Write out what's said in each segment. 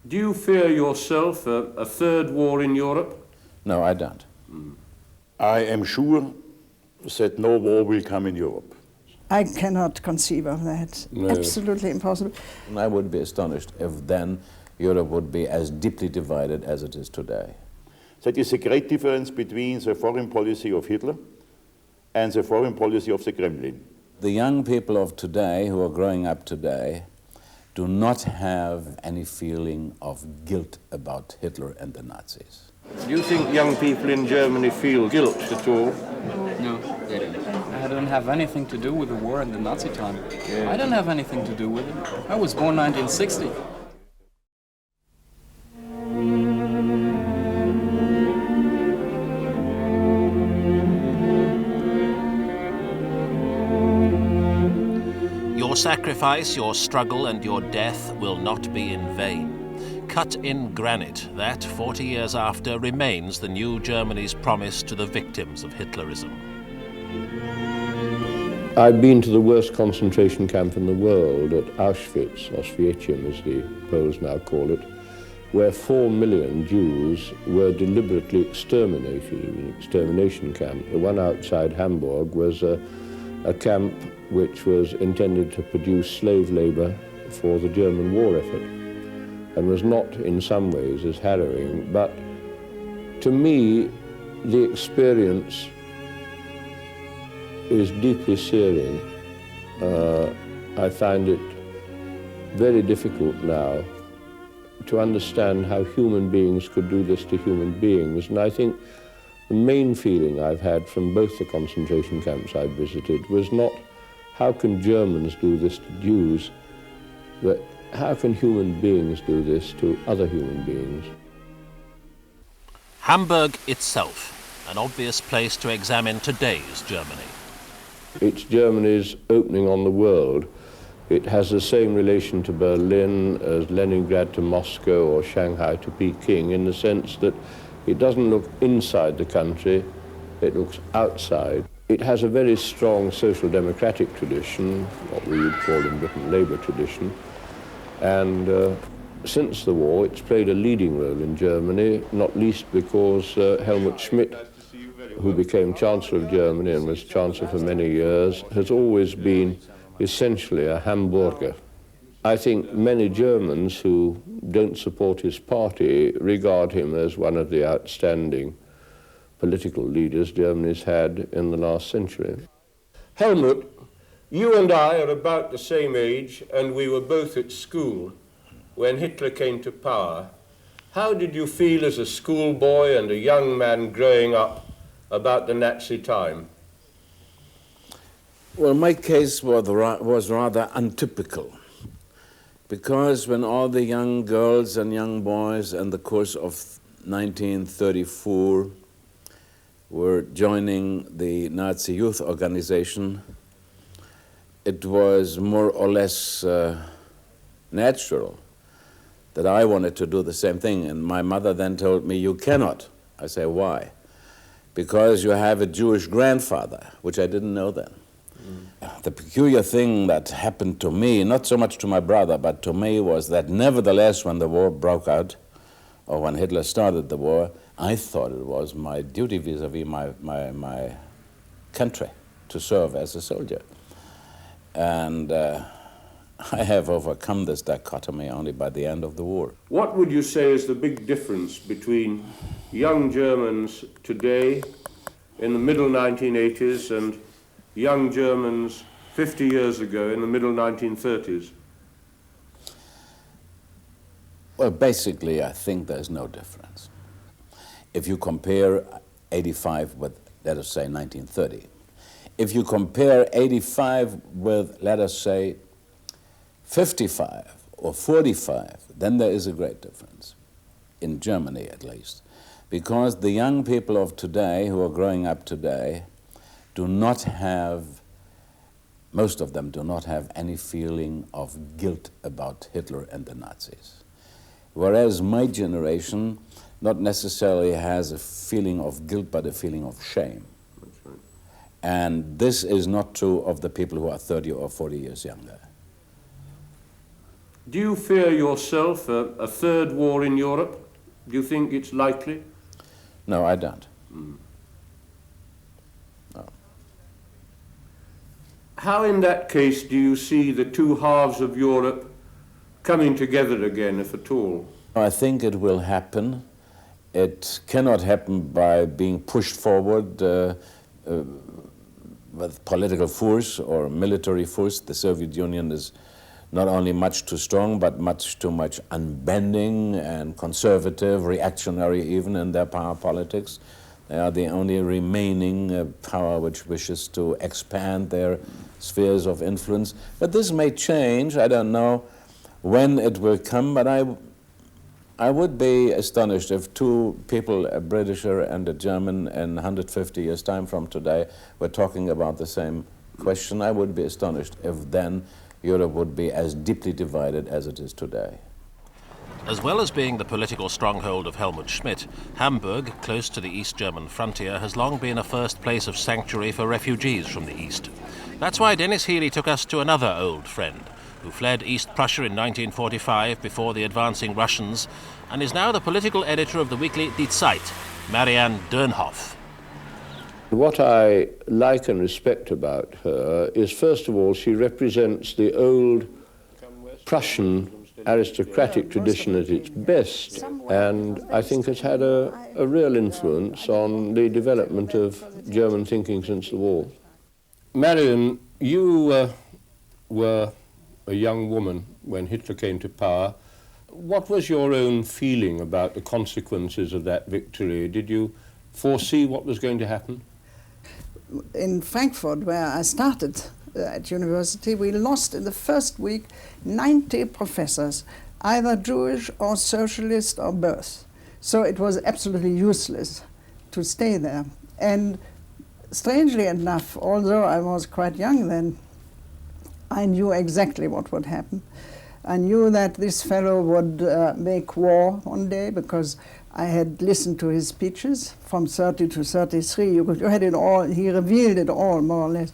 Do you fear yourself a third war in Europe? No, I don't. I am sure that no war will come in Europe. I cannot conceive of that. No. Absolutely impossible. And I would be astonished if then Europe would be as deeply divided as it is today. That is a great difference between the foreign policy of Hitler and the foreign policy of the Kremlin. The young people of today who are growing up today do not have any feeling of guilt about Hitler and the Nazis. Do you think young people in Germany feel guilt at all? No, they don't. I don't have anything to do with the war and the Nazi time. Yeah. I don't have anything to do with it. I was born 1960. Your sacrifice, your struggle, and your death will not be in vain. Cut in granite, that, 40 years after, remains the new Germany's promise to the victims of Hitlerism. I've been to the worst concentration camp in the world, at Auschwitz, Auschwitzim as the Poles now call it, where 4 million Jews were deliberately exterminated in an extermination camp. The one outside Hamburg was a camp which was intended to produce slave labor for the German war effort, and was not in some ways as harrowing, but to me the experience is deeply searing. I find it very difficult now to understand how human beings could do this to human beings, and I think the main feeling I've had from both the concentration camps I've visited was not how can Germans do this to Jews, but how can human beings do this to other human beings? Hamburg itself, an obvious place to examine today's Germany. It's Germany's opening on the world. It has the same relation to Berlin as Leningrad to Moscow or Shanghai to Peking, in the sense that it doesn't look inside the country, it looks outside. It has a very strong social democratic tradition, what we would call in Britain Labour tradition, and since the war it's played a leading role in Germany, not least because Helmut Schmidt, who became Chancellor of Germany and was Chancellor for many years, has always been essentially a Hamburger. I think many Germans who don't support his party regard him as one of the outstanding political leaders Germany's had in the last century. Helmut, you and I are about the same age, and we were both at school when Hitler came to power. How did you feel as a schoolboy and a young man growing up about the Nazi time? Well, my case was rather untypical, because when all the young girls and young boys in the course of 1934 were joining the Nazi youth organization, it was more or less natural that I wanted to do the same thing. And my mother then told me, "You cannot." I say, "Why?" "Because you have a Jewish grandfather," which I didn't know then. The peculiar thing that happened to me, not so much to my brother, but to me, was that nevertheless, when the war broke out, or when Hitler started the war, I thought it was my duty vis-a-vis my country to serve as a soldier. And I have overcome this dichotomy only by the end of the war. What would you say is the big difference between young Germans today in the middle 1980s and young Germans 50 years ago in the middle 1930s? Well, basically, I think there's no difference. If you compare 85 with, let us say, 1930, if you compare 85 with, let us say, 55 or 45, then there is a great difference, in Germany at least, because the young people of today who are growing up today do not have, most of them do not have any feeling of guilt about Hitler and the Nazis. Whereas my generation not necessarily has a feeling of guilt, but a feeling of shame. That's right. And this is not true of the people who are 30 or 40 years younger. Do you fear yourself a third war in Europe? Do you think it's likely? No, I don't. No. How in that case do you see the two halves of Europe coming together again, if at all? I think it will happen. It cannot happen by being pushed forward with political force or military force. The Soviet Union is not only much too strong, but much too much unbending and conservative, reactionary even in their power politics. They are the only remaining power which wishes to expand their spheres of influence. But this may change. I don't know when it will come, but I would be astonished if two people, a Britisher and a German, in 150 years' time from today, were talking about the same question. I would be astonished if then Europe would be as deeply divided as it is today. As well as being the political stronghold of Helmut Schmidt, Hamburg, close to the East German frontier, has long been a first place of sanctuary for refugees from the East. That's why Denis Healey took us to another old friend, who fled East Prussia in 1945 before the advancing Russians, and is now the political editor of the weekly Die Zeit, Marion Dönhoff. What I like and respect about her is, first of all, she represents the old Prussian aristocratic tradition at its best, and I think has had a real influence on the development of German thinking since the war. Marion, you were a young woman when Hitler came to power. What was your own feeling about the consequences of that victory? Did you foresee what was going to happen? In Frankfurt, where I started at university, we lost in the first week 90 professors, either Jewish or socialist or both. So it was absolutely useless to stay there. And strangely enough, although I was quite young then, I knew exactly what would happen. I knew that this fellow would make war one day, because I had listened to his speeches from 30 to 33. You had it all, he revealed it all, more or less.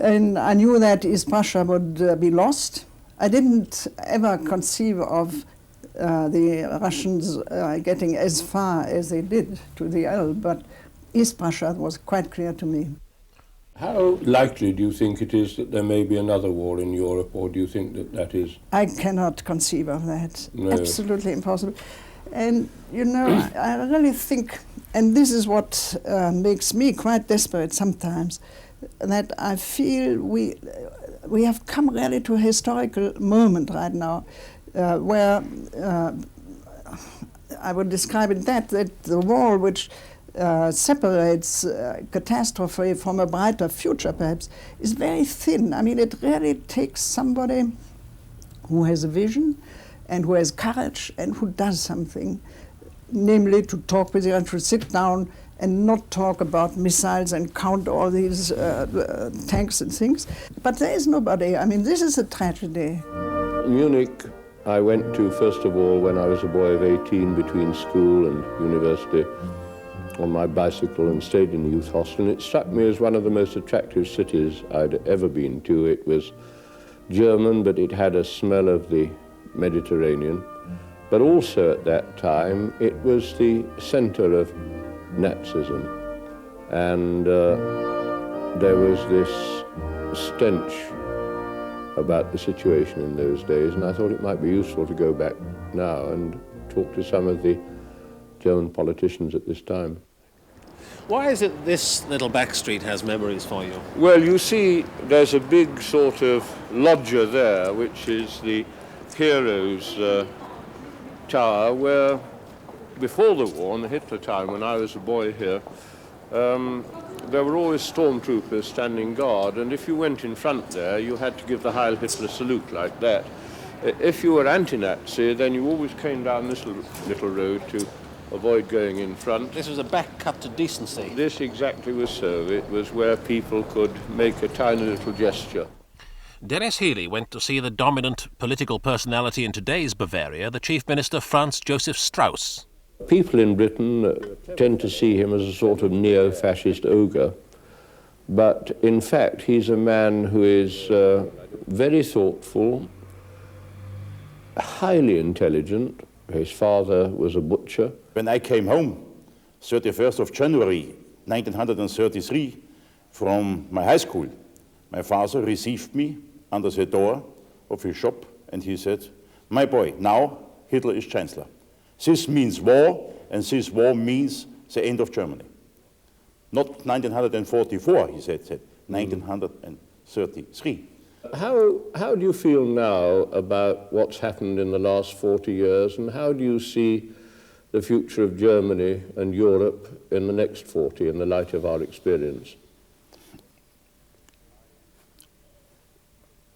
And I knew that East Prussia would be lost. I didn't ever conceive of the Russians getting as far as they did to the Elbe, but East Prussia was quite clear to me. How likely do you think it is that there may be another war in Europe, or do you think that that is? I cannot conceive of that. No. Absolutely impossible. And, you know, I really think, and this is what makes me quite desperate sometimes, that I feel we have come really to a historical moment right now where I would describe it that the wall which separates catastrophe from a brighter future, perhaps, is very thin. I mean, it really takes somebody who has a vision and who has courage and who does something, namely to talk with you and to sit down and not talk about missiles and count all these tanks and things. But there is nobody. I mean, this is a tragedy. Munich, I went to, first of all, when I was a boy of 18, between school and university, on my bicycle, and stayed in the youth hostel. And it struck me as one of the most attractive cities I'd ever been to. It was German, but it had a smell of the Mediterranean. But also at that time, it was the center of Nazism. And there was this stench about the situation in those days, and I thought it might be useful to go back now and talk to some of the German politicians at this time. Why is it this little back street has memories for you? Well, you see, there's a big sort of loggia there, which is the Heroes Tower, where before the war, in the Hitler time, when I was a boy here, there were always stormtroopers standing guard, and if you went in front there, you had to give the Heil Hitler salute like that. If you were anti-Nazi, then you always came down this little road to avoid going in front. This was a back cut to decency. This exactly was so. It was where people could make a tiny little gesture. Denis Healey went to see the dominant political personality in today's Bavaria, the Chief Minister Franz Josef Strauss. People in Britain tend to see him as a sort of neo-fascist ogre, but in fact he's a man who is very thoughtful, highly intelligent. His father was a butcher. When I came home, 31st of January 1933, from my high school, my father received me under the door of his shop, and he said, "My boy, now Hitler is chancellor. This means war, and this war means the end of Germany." Not 1944, he said 1933. How do you feel now about what's happened in the last 40 years, and how do you see the future of Germany and Europe in the next 40 in the light of our experience?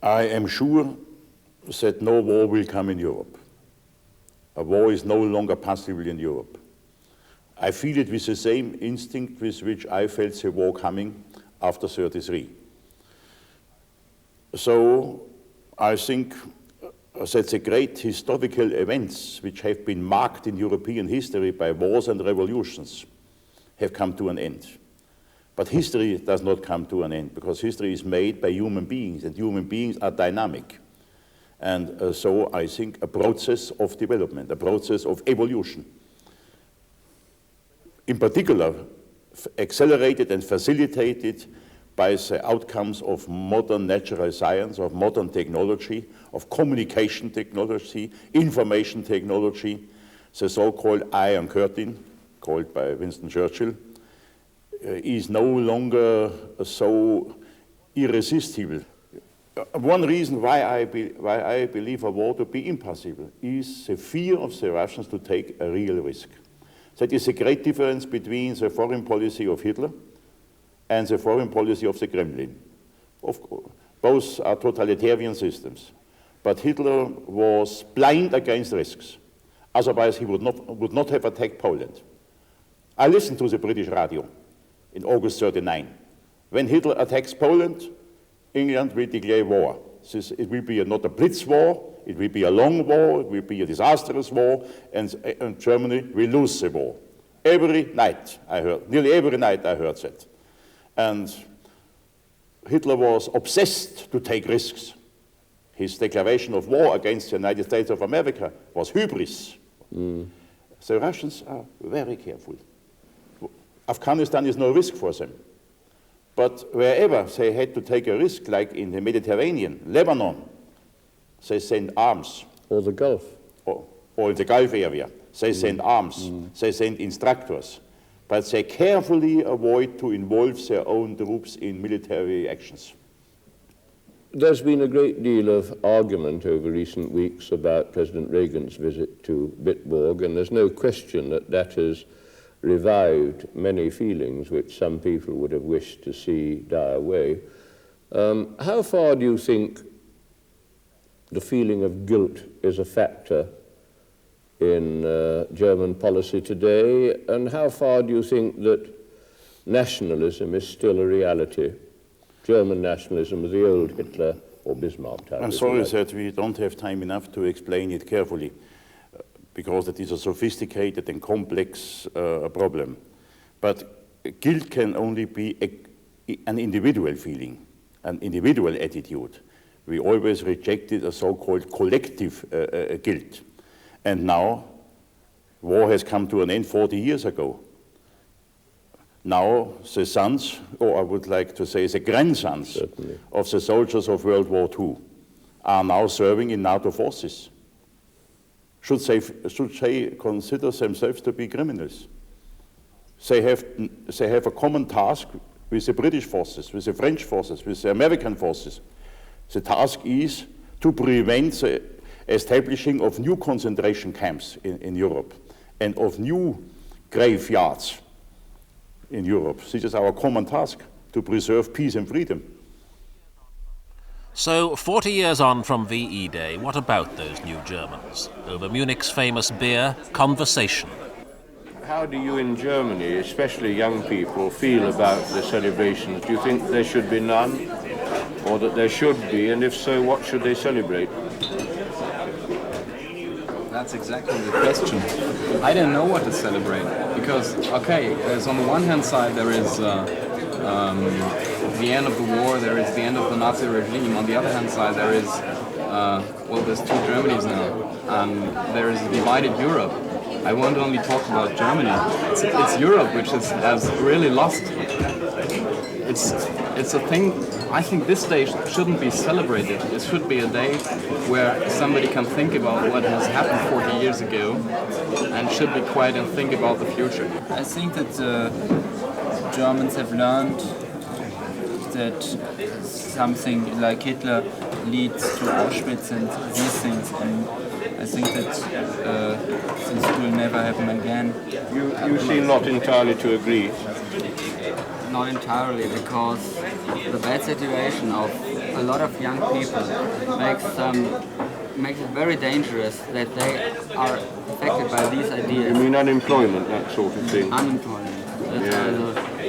I am sure that no war will come in Europe. A war is no longer possible in Europe. I feel it with the same instinct with which I felt the war coming after 33. So I think that the great historical events which have been marked in European history by wars and revolutions have come to an end. But history does not come to an end, because history is made by human beings, and human beings are dynamic. And so I think a process of development, a process of evolution, in particular accelerated and facilitated by the outcomes of modern natural science, of modern technology, of communication technology, information technology, the so-called Iron Curtain, called by Winston Churchill, is no longer so irresistible. One reason why I believe a war to be impossible is the fear of the Russians to take a real risk. That is a great difference between the foreign policy of Hitler and the foreign policy of the Kremlin. Both are totalitarian systems. But Hitler was blind against risks. Otherwise, he would not have attacked Poland. I listened to the British radio in August 39. When Hitler attacks Poland, England will declare war. It will be not a blitz war, it will be a long war, it will be a disastrous war, and Germany will lose the war. Every night I heard, nearly every night I heard that. And Hitler was obsessed to take risks. His declaration of war against the United States of America was hubris. The Russians are very careful. Afghanistan is no risk for them. But wherever they had to take a risk, like in the Mediterranean, Lebanon, they send arms. Or the Gulf. Or in the Gulf area, they send arms, they send instructors. But they carefully avoid to involve their own troops in military actions. There's been a great deal of argument over recent weeks about President Reagan's visit to Bitburg, and there's no question that that has revived many feelings which some people would have wished to see die away. How far do you think the feeling of guilt is a factor in German policy today, and how far do you think that nationalism is still a reality? German nationalism of the old Hitler or Bismarck type. I'm sorry that we don't have time enough to explain it carefully, because it is a sophisticated and complex problem. But guilt can only be an individual feeling, an individual attitude. We always rejected a so-called collective guilt. And now, war has come to an end 40 years ago. Now, the sons, or I would like to say the grandsons of the soldiers of World War II are now serving in NATO forces. Should they consider themselves to be criminals? They have a common task with the British forces, with the French forces, with the American forces. The task is to prevent the establishing of new concentration camps in Europe and of new graveyards in Europe. This is our common task, to preserve peace and freedom. So, 40 years on from VE Day, what about those new Germans? Over Munich's famous beer, conversation. How do you in Germany, especially young people, feel about the celebrations? Do you think there should be none, or that there should be, and if so, what should they celebrate? That's exactly the question. I don't know what to celebrate, because, okay, there's on the one hand side there is the end of the war, there is the end of the Nazi regime. On the other hand side there is well, there's two Germanys now. There is a divided Europe. I won't only talk about Germany. It's Europe which has really lost. It's a thing. I think this day shouldn't be celebrated. It should be a day where somebody can think about what has happened 40 years ago and should be quiet and think about the future. I think that the Germans have learned that something like Hitler leads to Auschwitz and these things, and I think that this will never happen again. You seem not entirely to agree. Not entirely, because the bad situation of a lot of young people makes it very dangerous that they are affected by these ideas. You mean unemployment, that sort of thing? Unemployment. That's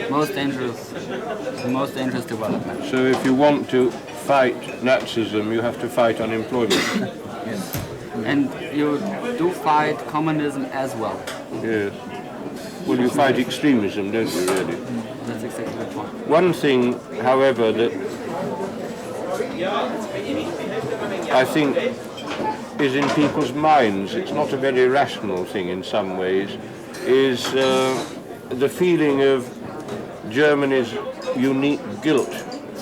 the most dangerous development. So if you want to fight Nazism, you have to fight unemployment. Yes. And you do fight communism as well. Yes. Well, you fight extremism, don't you, really? That's exactly the point. One thing, however, that I think is in people's minds, it's not a very rational thing in some ways, is the feeling of Germany's unique guilt.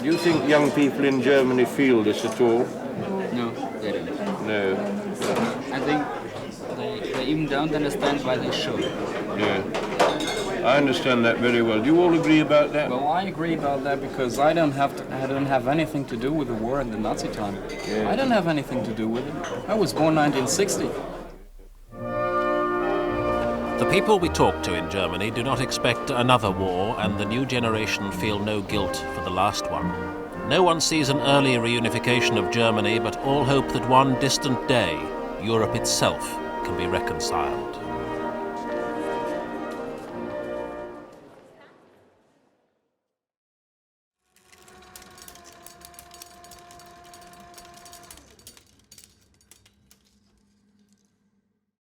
Do you think young people in Germany feel this at all? No, they don't. No. I think they even don't understand why they should. Yeah. I understand that very well. Do you all agree about that? Well, I agree about that because I don't have anything to do with the war in the Nazi time. Yeah. I don't have anything to do with it. I was born 1960. The people we talk to in Germany do not expect another war, and the new generation feel no guilt for the last one. No one sees an early reunification of Germany, but all hope that one distant day, Europe itself can be reconciled.